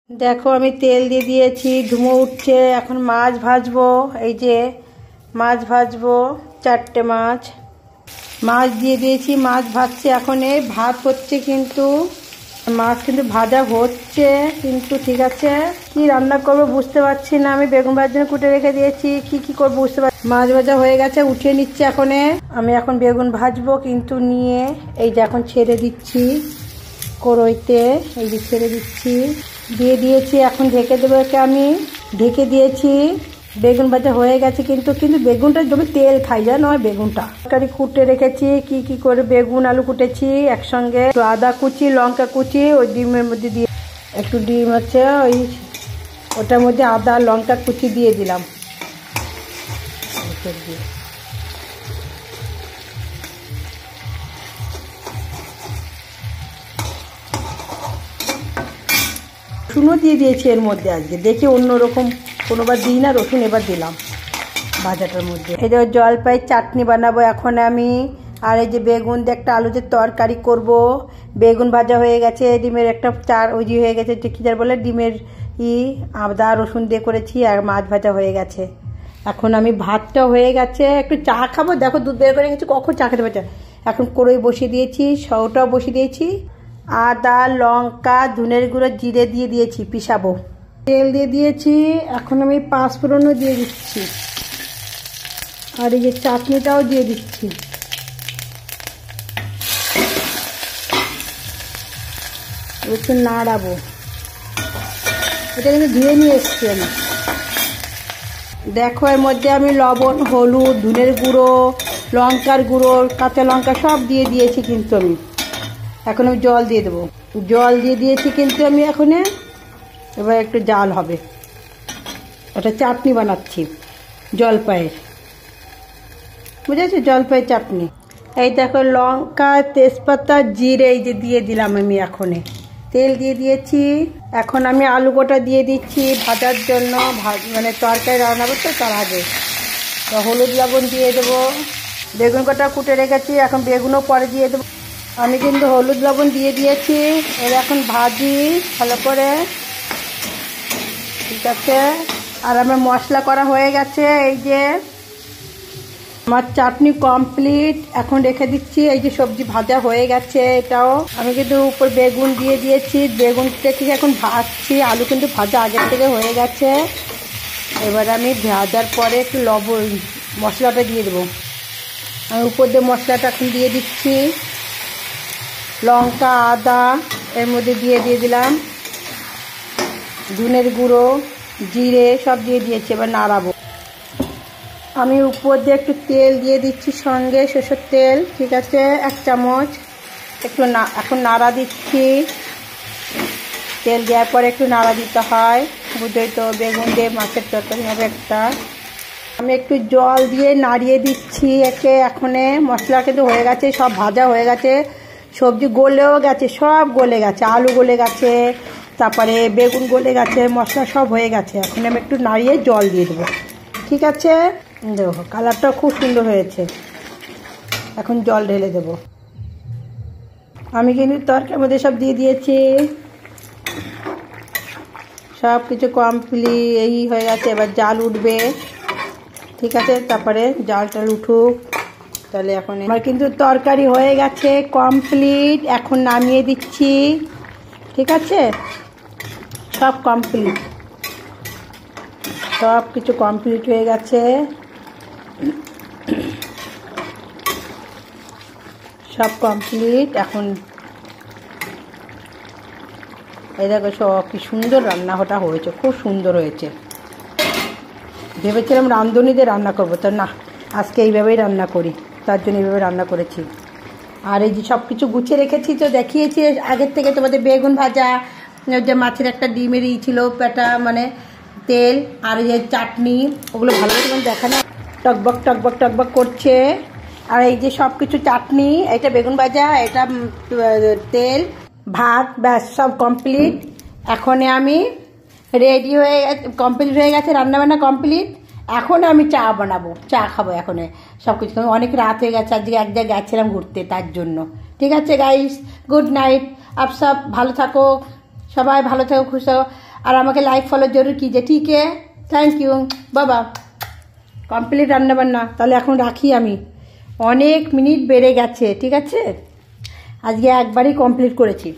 দেখো আমি তেল দিয়ে দিয়েছি, ধুমো উঠছে। এখন মাছ ভাজবো। এই যে মাছ ভাজবো, 4টে মাছ দিয়ে দিয়েছি। মাছ ভাজছে, এখন এই ভাত হচ্ছে, কিন্তু মাছ কিন্তু ভাজা হচ্ছে। কিন্তু ঠিক আছে, কি রান্না করবো বুঝতে পারছি না। আমি বেগুন ভাজার কুটে রেখে দিয়েছি, কি করবো বুঝতে পারছি। মাছ ভাজা হয়ে গেছে, উঠিয়ে নিচ্ছি। আমি এখন বেগুন ভাজবো, কিন্তু নিয়ে এই যে এখন ছেড়ে দিচ্ছি কড়াইতে। এই যে ছেড়ে দিচ্ছি, দিয়ে দিয়েছি। এখন ঢেকে দেবো একে। আমি ঢেকে দিয়েছি। বেগুন ভাজা হয়ে গেছে, কিন্তু বেগুনটা জমি তেল খাই, জানো বেগুনটা। তরকারি কুটে রেখেছি, কি করে বেগুন আলু কুটেছি একসঙ্গে। আদা কুচি, লঙ্কা কুচি, ওই ডিমের মধ্যে দিয়ে একটু ডিম আছে, ওটার মধ্যে আদা লঙ্কা কুচি দিয়ে দিলাম। রসুনও দিয়ে দিয়েছি এর মধ্যে। আজকে দেখি অন্যরকম, কোনোবার দিই না রসুন, এবার দিলাম ভাজাটার মধ্যে। এই যে জলপাই চাটনি বানাবো এখন আমি। আর এই যে বেগুন দিয়ে একটা আলু দিয়ে তরকারি করব। বেগুন ভাজা হয়ে গেছে, ডিমের একটা হয়ে গেছে, কি যার বলে ডিমের আদা রসুন দিয়ে করেছি। আর মাছ ভাজা হয়ে গেছে। এখন আমি ভাতটা হয়ে গেছে, একটু চা খাবো। দেখো দুধ বের করে গেছি, কখন চা খেতে পারছি। এখন কড়াই বসিয়ে দিয়েছি, সবটাও বসিয়ে দিয়েছি। আদা লঙ্কা ধনের গুঁড়ো জিরে দিয়ে দিয়েছি, পিষাবো। তেল দিয়ে দিয়েছি, এখন আমি পাঁচফোড়নও দিয়ে দিচ্ছি। আর এই যে চাটনিটাও দিয়ে দিচ্ছি। একটু নাড়াবো। এটা কিন্তু ধুয়ে নিয়ে এসছি আমি। দেখো এর মধ্যে আমি লবণ, হলুদ, ধনের গুঁড়ো, লঙ্কার গুঁড়ো, কাঁচা লঙ্কা সব দিয়ে দিয়েছি। কিন্তু আমি এখন জল দিয়ে দেবো। জল দিয়ে দিয়েছি কিন্তু আমি এবার একটু জাল হবে। একটা চাটনি বানাচ্ছি জলপাইয়ের, বুঝেছো, জলপাই চাটনি। এই দেখো লঙ্কা, তেজপাতা, জিরে এই যে দিয়ে দিলাম আমি। তেল দিয়ে দিয়েছি। এখন আমি আলু গোটা দিয়ে দিচ্ছি ভাজার জন্য, মানে তরকারি রান্নাবো তো তার আগে। হলুদ লবণ দিয়ে দেবো। বেগুন গোটা কুটে রেখেছি, এখন বেগুনও পরে দিয়ে দেবো। আমি কিন্তু হলুদ লবণ দিয়ে দিয়েছি। এর এখন ভাজি ভালো করে, ঠিক আছে। আর আমার মশলা করা হয়ে গেছে। এই যে আমার চাটনি কমপ্লিট, এখন রেখে দিচ্ছি। এই যে সবজি ভাজা হয়ে গেছে, এটাও আমি কিন্তু উপর বেগুন দিয়ে দিয়েছি। বেগুনটা ঠিক এখন ভাজছি। আলু কিন্তু ভাজা আগের থেকে হয়ে গেছে। এবার আমি ভাজার পরে একটু লবণ মশলাটা দিয়ে দেবো। আমি উপর দিয়ে মশলাটা এখন দিয়ে দিচ্ছি। লঙ্কা আদা এর মধ্যে দিয়ে দিলাম, ধনের গুঁড়ো জিরে সব দিয়ে দিয়েছি। এবার নাড়াবো। আমি উপর দিয়ে একটু তেল দিয়ে দিচ্ছি, সঙ্গে সরষের তেল, ঠিক আছে, 1 চামচ। এখন নাড়া দিচ্ছি। তেল দেওয়ার পরে একটু নাড়া দিতে হয়, বুঝোই তো। বেগুন দিয়ে মাছের তরকারি হবে একটা। আমি একটু জল দিয়ে নাড়িয়ে দিচ্ছি একে। মশলা কিন্তু হয়ে গেছে, সব ভাজা হয়ে গেছে, সবজি গলেও গেছে, সব গলে গেছে। আলু গলে গেছে, তারপরে বেগুন গলে গেছে, মশলা সব হয়ে গেছে। এখন আমি একটু নাড়িয়ে জল দিয়ে দেবো, ঠিক আছে। দেখো কালারটা খুব সুন্দর হয়েছে। এখন জল ঢেলে দেবো। আমি কিন্তু তরকারির মধ্যে সব দিয়ে দিয়েছি, সব কিছু কমপ্লিট এই হয়ে গেছে। এবার জাল উঠবে, ঠিক আছে। তারপরে জালটা উঠুক, তাহলে এখন আমার কিন্তু তরকারি হয়ে গেছে কমপ্লিট। এখন নামিয়ে দিচ্ছি, ঠিক আছে। সব কমপ্লিট, সব কিছু কমপ্লিট হয়ে গেছে, সব কমপ্লিট। এখন এই দেখো সব কি সুন্দর রান্নাটা হয়েছে, খুব সুন্দর হয়েছে। ভেবেছিলাম রাঁধুনিতে রান্না করবো, তো না, আজকে এইভাবেই রান্না করি, তার জন্য এইভাবে রান্না করেছি। আর এই যে সব কিছু গুছিয়ে রেখেছি, তো দেখিয়েছি আগের থেকে তোমাদের। বেগুন ভাজা, যে মাছের একটা ডিমের ছিল পেটা, মানে তেল, আর এই যে চাটনি, ওগুলো ভালো করে দেখানো, টকবক টকবক টকবক করছে। আর এই যে সব কিছু চাটনি, এটা বেগুন ভাজা, এটা তেল, ভাত, ব্যাস সব কমপ্লিট। এখন আমি রেডি হয়ে গেছে, কমপ্লিট হয়ে গেছে, রান্নাবান্না কমপ্লিট। এখন আমি চা বানাবো, চা খাবো। এখন সব কিছু, অনেক রাত হয়ে গেছে, আজকে এক জায়গায় গেছিলাম ঘুরতে, তার জন্য। ঠিক আছে গাইস, গুড নাইট। আপ সব ভালো থাকো, সবাই ভালো থাকো, খুশি থাকো। আর আমাকে লাইক ফলো জরুর कीजिए ठीक है थैंक यू बाबा কমপ্লিট রান্নাবান্না তাহলে এখন রাখি আমি অনেক মিনিট বেড়ে গেছে ঠিক আছে আজকে একবারই কমপ্লিট করেছি